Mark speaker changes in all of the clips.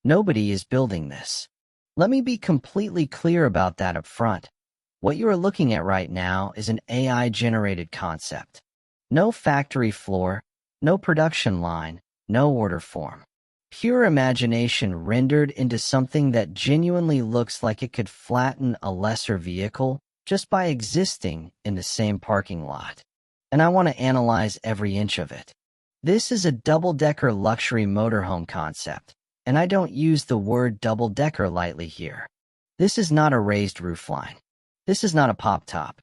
Speaker 1: Nobody is building this. Let me be completely clear about that up front. What you are looking at right now is an AI-generated concept. No factory floor, no production line, no order form. Pure imagination rendered into something that genuinely looks like it could flatten a lesser vehicle just by existing in the same parking lot. And I want to analyze every inch of it. This is a double-decker luxury motorhome concept, and I don't use the word double-decker lightly here. This is not a raised roofline. This is not a pop-top.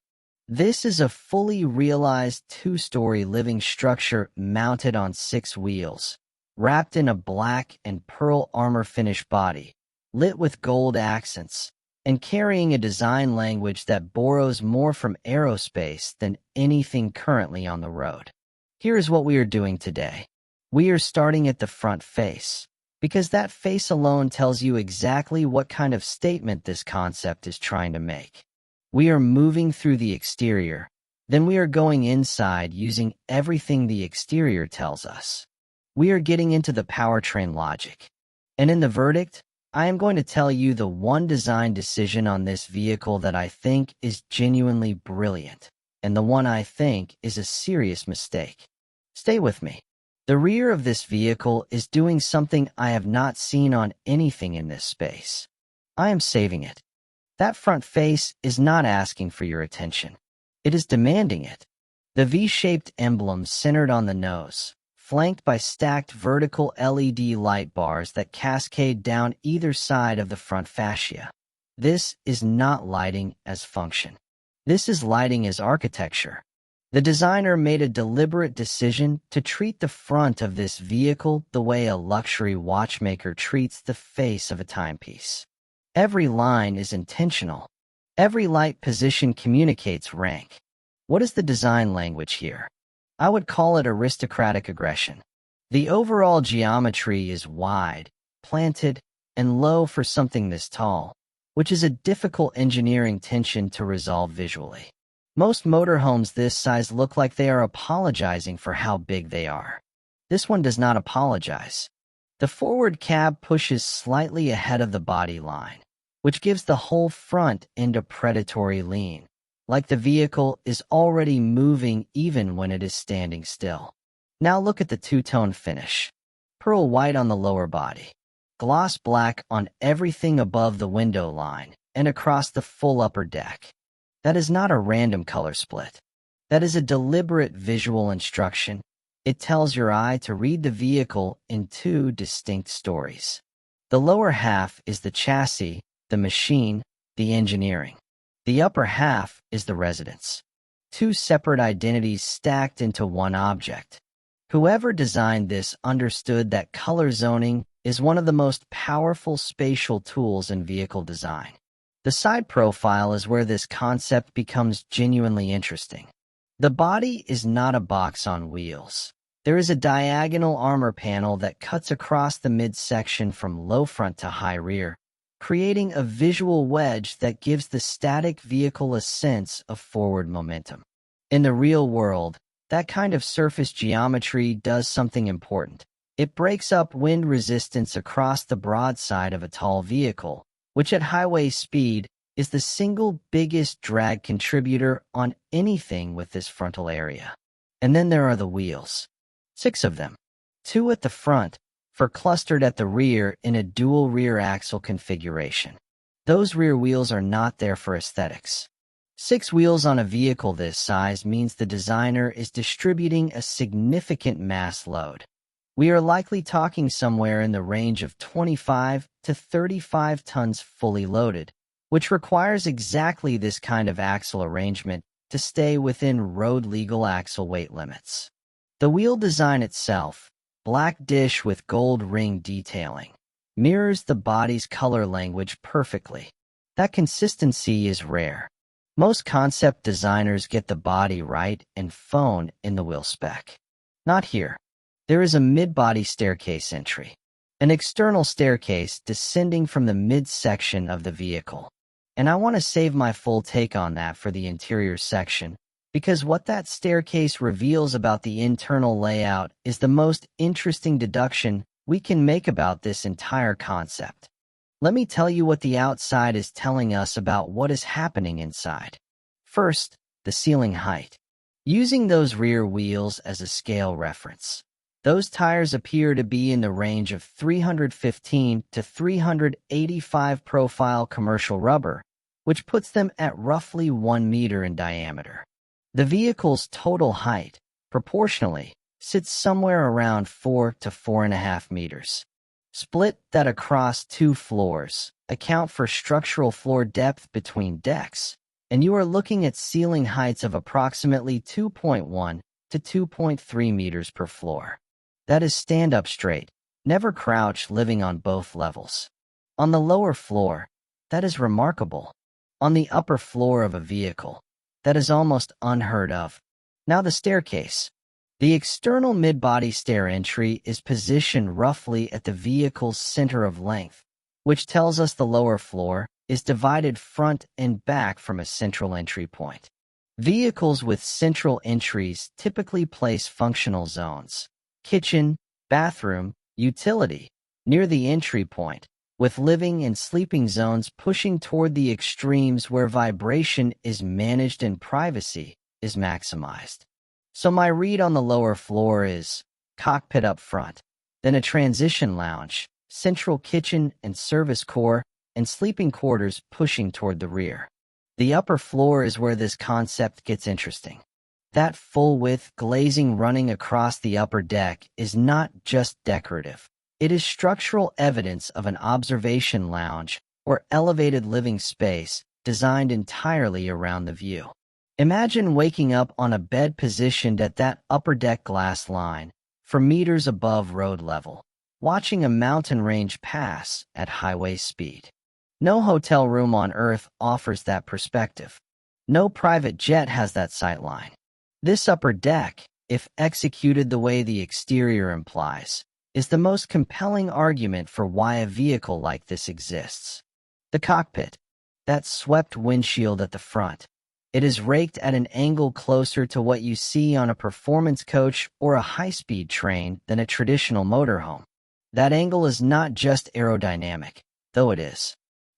Speaker 1: This is a fully realized two-story living structure mounted on 6 wheels, wrapped in a black and pearl armor-finish body, lit with gold accents, and carrying a design language that borrows more from aerospace than anything currently on the road. Here is what we are doing today. We are starting at the front face, because that face alone tells you exactly what kind of statement this concept is trying to make. We are moving through the exterior, then we are going inside using everything the exterior tells us. We are getting into the powertrain logic. And in the verdict, I am going to tell you the one design decision on this vehicle that I think is genuinely brilliant, and the one I think is a serious mistake. Stay with me. The rear of this vehicle is doing something I have not seen on anything in this space. I am saving it. That front face is not asking for your attention. It is demanding it. The V-shaped emblem centered on the nose, flanked by stacked vertical LED light bars that cascade down either side of the front fascia. This is not lighting as function. This is lighting as architecture. The designer made a deliberate decision to treat the front of this vehicle the way a luxury watchmaker treats the face of a timepiece. Every line is intentional. Every light position communicates rank. What is the design language here? I would call it aristocratic aggression. The overall geometry is wide, planted, and low for something this tall, which is a difficult engineering tension to resolve visually. Most motorhomes this size look like they are apologizing for how big they are. This one does not apologize. The forward cab pushes slightly ahead of the body line, which gives the whole front end a predatory lean, like the vehicle is already moving even when it is standing still. Now look at the two-tone finish. Pearl white on the lower body, gloss black on everything above the window line and across the full upper deck. That is not a random color split. That is a deliberate visual instruction. It tells your eye to read the vehicle in 2 distinct stories. The lower half is the chassis, the machine, the engineering. The upper half is the residence. 2 separate identities stacked into one object. Whoever designed this understood that color zoning is one of the most powerful spatial tools in vehicle design. The side profile is where this concept becomes genuinely interesting. The body is not a box on wheels. There is a diagonal armor panel that cuts across the midsection from low front to high rear, creating a visual wedge that gives the static vehicle a sense of forward momentum. In the real world, that kind of surface geometry does something important. It breaks up wind resistance across the broadside of a tall vehicle, which at highway speed is the single biggest drag contributor on anything with this frontal area. And then there are the wheels. 6 of them. 2 at the front, for clustered at the rear in a dual rear axle configuration. Those rear wheels are not there for aesthetics. 6 wheels on a vehicle this size means the designer is distributing a significant mass load. We are likely talking somewhere in the range of 25 to 35 tons fully loaded, which requires exactly this kind of axle arrangement to stay within road-legal axle weight limits. The wheel design itself, black dish with gold ring detailing, mirrors the body's color language perfectly. That consistency is rare. Most concept designers get the body right and phone in the wheel spec. Not here. There is a mid-body staircase entry, an external staircase descending from the midsection of the vehicle. And I want to save my full take on that for the interior section, because what that staircase reveals about the internal layout is the most interesting deduction we can make about this entire concept. Let me tell you what the outside is telling us about what is happening inside. First, the ceiling height. Using those rear wheels as a scale reference, those tires appear to be in the range of 315 to 385 profile commercial rubber, which puts them at roughly 1 meter in diameter. The vehicle's total height, proportionally, sits somewhere around 4 to 4.5 meters. Split that across 2 floors, account for structural floor depth between decks, and you are looking at ceiling heights of approximately 2.1 to 2.3 meters per floor. That is stand up straight, never crouch, living on both levels. On the lower floor, that is remarkable. On the upper floor of a vehicle, that is almost unheard of. Now the staircase. The external mid-body stair entry is positioned roughly at the vehicle's center of length, which tells us the lower floor is divided front and back from a central entry point. Vehicles with central entries typically place functional zones, kitchen, bathroom, utility, near the entry point, with living and sleeping zones pushing toward the extremes where vibration is managed and privacy is maximized. So my read on the lower floor is cockpit up front, then a transition lounge, central kitchen and service core, and sleeping quarters pushing toward the rear. The upper floor is where this concept gets interesting. That full-width glazing running across the upper deck is not just decorative. It is structural evidence of an observation lounge or elevated living space designed entirely around the view. Imagine waking up on a bed positioned at that upper deck glass line, for meters above road level, watching a mountain range pass at highway speed. No hotel room on Earth offers that perspective. No private jet has that sightline. This upper deck, if executed the way the exterior implies, is the most compelling argument for why a vehicle like this exists. The cockpit, that swept windshield at the front, it is raked at an angle closer to what you see on a performance coach or a high-speed train than a traditional motorhome. That angle is not just aerodynamic, though it is.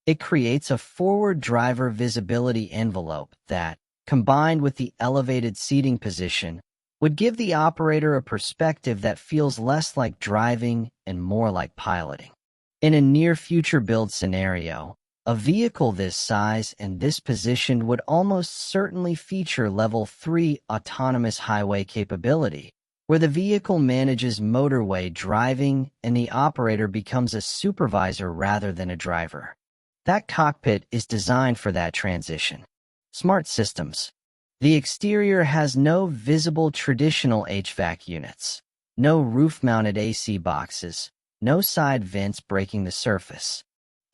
Speaker 1: It creates a forward driver visibility envelope that, combined with the elevated seating position, would give the operator a perspective that feels less like driving and more like piloting. In a near-future build scenario, a vehicle this size and this position would almost certainly feature Level 3 autonomous highway capability, where the vehicle manages motorway driving and the operator becomes a supervisor rather than a driver. That cockpit is designed for that transition. Smart systems. The exterior has no visible traditional HVAC units, no roof-mounted AC boxes, no side vents breaking the surface.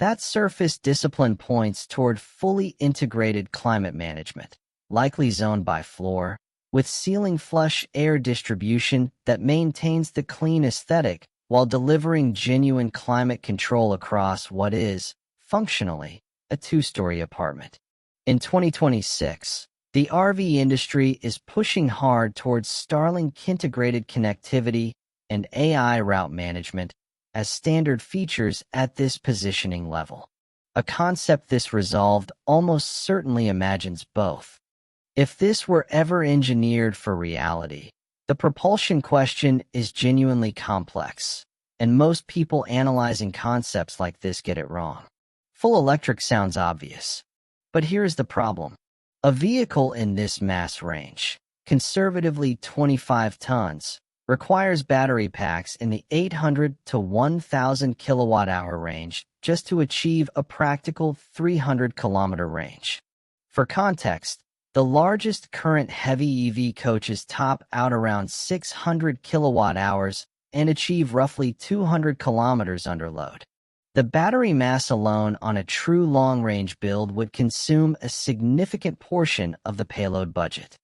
Speaker 1: That surface discipline points toward fully integrated climate management, likely zoned by floor, with ceiling flush air distribution that maintains the clean aesthetic while delivering genuine climate control across what is, functionally, a 2-story apartment. In 2026, the RV industry is pushing hard towards Starlink integrated connectivity and AI route management as standard features at this positioning level. A concept this resolved almost certainly imagines both. If this were ever engineered for reality, the propulsion question is genuinely complex, and most people analyzing concepts like this get it wrong. Full electric sounds obvious, but here's the problem. A vehicle in this mass range, conservatively 25 tons, requires battery packs in the 800 to 1,000 kilowatt-hour range just to achieve a practical 300-kilometer range. For context, the largest current heavy EV coaches top out around 600 kilowatt-hours and achieve roughly 200 kilometers under load. The battery mass alone on a true long-range build would consume a significant portion of the payload budget.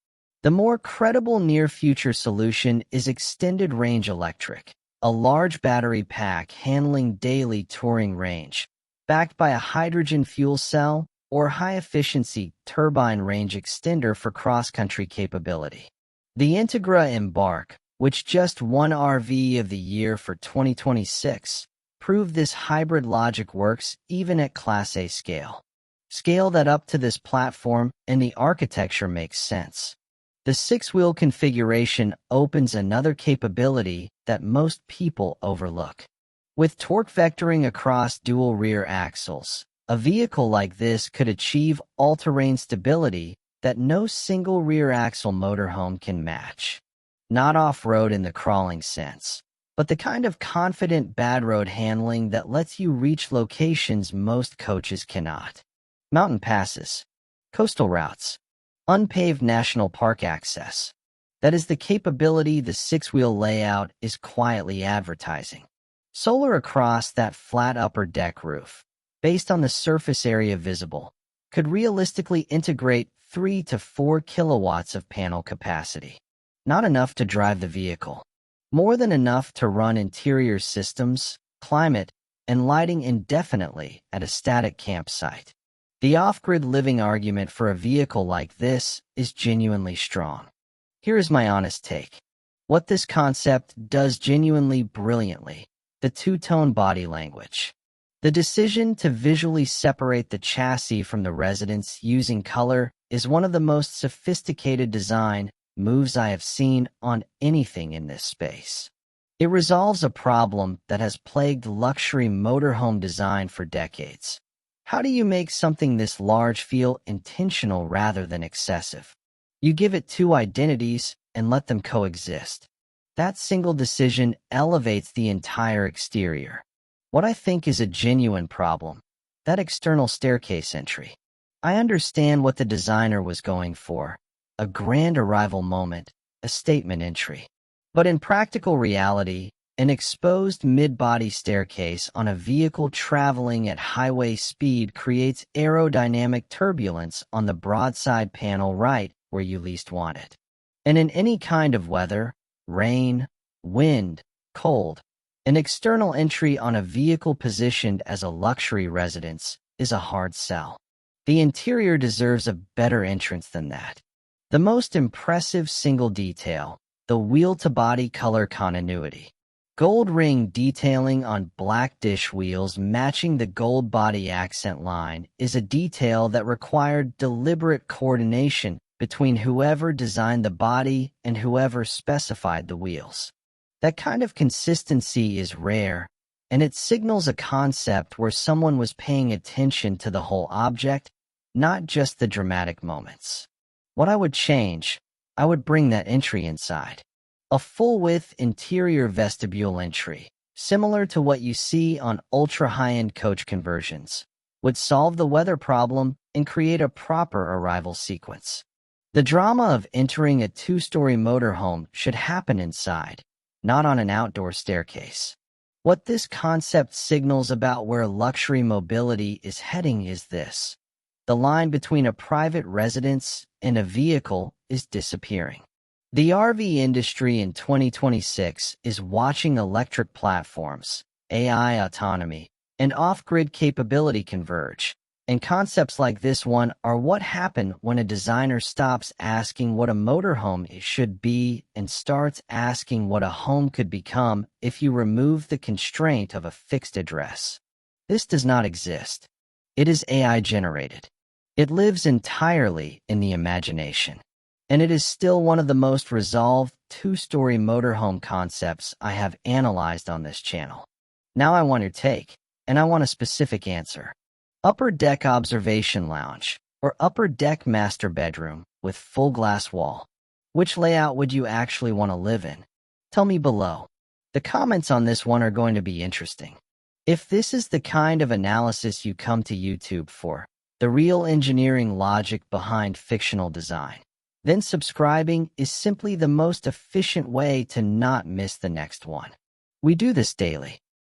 Speaker 1: The more credible near-future solution is extended range electric, a large battery pack handling daily touring range, backed by a hydrogen fuel cell or high-efficiency turbine range extender for cross-country capability. The Integra Embark, which just won RV of the Year for 2026, prove this hybrid logic works even at Class A scale. Scale that up to this platform and the architecture makes sense. The six-wheel configuration opens another capability that most people overlook. With torque vectoring across dual rear axles, a vehicle like this could achieve all-terrain stability that no single rear axle motorhome can match. Not off-road in the crawling sense, but the kind of confident bad road handling that lets you reach locations most coaches cannot. Mountain passes, coastal routes, unpaved national park access. That is the capability the six-wheel layout is quietly advertising. Solar across that flat upper deck roof, based on the surface area visible, could realistically integrate 3 to 4 kilowatts of panel capacity. Not enough to drive the vehicle. More than enough to run interior systems, climate, and lighting indefinitely at a static campsite. The off-grid living argument for a vehicle like this is genuinely strong. Here is my honest take. What this concept does genuinely brilliantly: the two-tone body language. The decision to visually separate the chassis from the residence using color is one of the most sophisticated design moves I have seen on anything in this space. It resolves a problem that has plagued luxury motorhome design for decades. How do you make something this large feel intentional rather than excessive? You give it two identities and let them coexist. That single decision elevates the entire exterior. What I think is a genuine problem: that external staircase entry. I understand what the designer was going for: a grand arrival moment, a statement entry. But in practical reality, an exposed mid-body staircase on a vehicle traveling at highway speed creates aerodynamic turbulence on the broadside panel right where you least want it. And in any kind of weather, rain, wind, cold, an external entry on a vehicle positioned as a luxury residence is a hard sell. The interior deserves a better entrance than that. The most impressive single detail: the wheel-to-body color continuity. Gold ring detailing on black dish wheels matching the gold body accent line is a detail that required deliberate coordination between whoever designed the body and whoever specified the wheels. That kind of consistency is rare, and it signals a concept where someone was paying attention to the whole object, not just the dramatic moments. What I would change: I would bring that entry inside. A full-width interior vestibule entry, similar to what you see on ultra-high-end coach conversions, would solve the weather problem and create a proper arrival sequence. The drama of entering a two-story motorhome should happen inside, not on an outdoor staircase. What this concept signals about where luxury mobility is heading is this: the line between a private residence and a vehicle is disappearing. The RV industry in 2026 is watching electric platforms, AI autonomy, and off-grid capability converge, and concepts like this one are what happen when a designer stops asking what a motorhome should be and starts asking what a home could become if you remove the constraint of a fixed address. This does not exist. It is AI-generated. It lives entirely in the imagination. And it is still one of the most resolved two-story motorhome concepts I have analyzed on this channel. Now I want your take, and I want a specific answer. Upper deck observation lounge, or upper deck master bedroom with full glass wall. Which layout would you actually want to live in? Tell me below. The comments on this one are going to be interesting. If this is the kind of analysis you come to YouTube for, the real engineering logic behind fictional design, then subscribing is simply the most efficient way to not miss the next one. We do this daily.